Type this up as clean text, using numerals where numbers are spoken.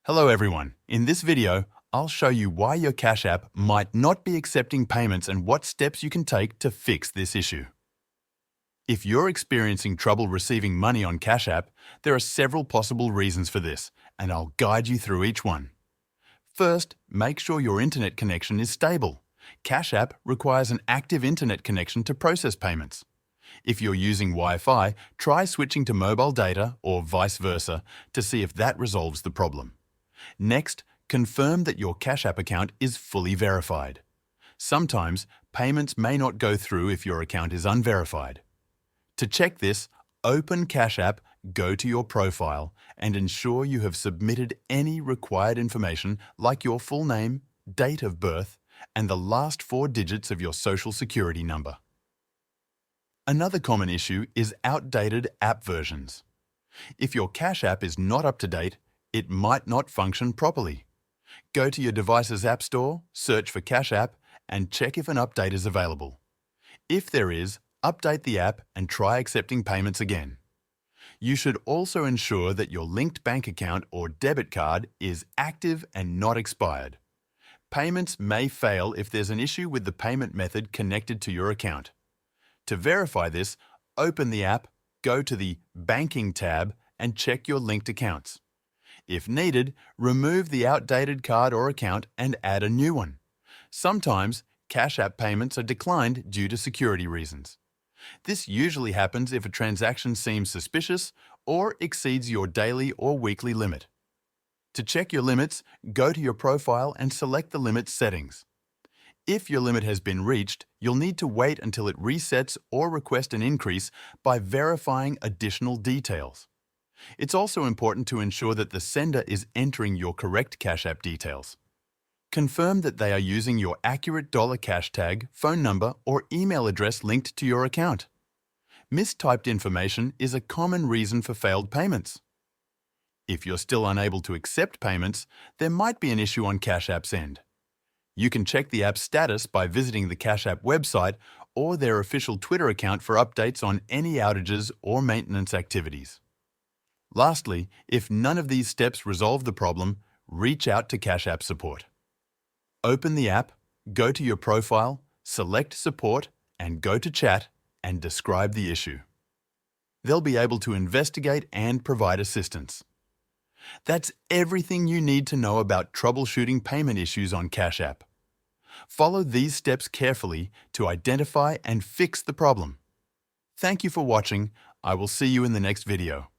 Hello everyone. In this video, I'll show you why your Cash App might not be accepting payments and what steps you can take to fix this issue. If you're experiencing trouble receiving money on Cash App, there are several possible reasons for this, and I'll guide you through each one. First, make sure your internet connection is stable. Cash App requires an active internet connection to process payments. If you're using Wi-Fi, try switching to mobile data or vice versa to see if that resolves the problem. Next, confirm that your Cash App account is fully verified. Sometimes, payments may not go through if your account is unverified. To check this, open Cash App, go to your profile, and ensure you have submitted any required information like your full name, date of birth, and the last 4 digits of your social security number. Another common issue is outdated app versions. If your Cash App is not up to date, it might not function properly. Go to your device's App Store, search for Cash App, and check if an update is available. If there is, update the app and try accepting payments again. You should also ensure that your linked bank account or debit card is active and not expired. Payments may fail if there's an issue with the payment method connected to your account. To verify this, open the app, go to the Banking tab, and check your linked accounts. If needed, remove the outdated card or account and add a new one. Sometimes, Cash App payments are declined due to security reasons. This usually happens if a transaction seems suspicious or exceeds your daily or weekly limit. To check your limits, go to your profile and select the limit settings. If your limit has been reached, you'll need to wait until it resets or request an increase by verifying additional details. It's also important to ensure that the sender is entering your correct Cash App details. Confirm that they are using your accurate dollar cash tag, phone number, or email address linked to your account. Mistyped information is a common reason for failed payments. If you're still unable to accept payments, there might be an issue on Cash App's end. You can check the app's status by visiting the Cash App website or their official Twitter account for updates on any outages or maintenance activities. Lastly, if none of these steps resolve the problem, reach out to Cash App support. Open the app, go to your profile, select Support, and go to Chat and describe the issue. They'll be able to investigate and provide assistance. That's everything you need to know about troubleshooting payment issues on Cash App. Follow these steps carefully to identify and fix the problem. Thank you for watching. I will see you in the next video.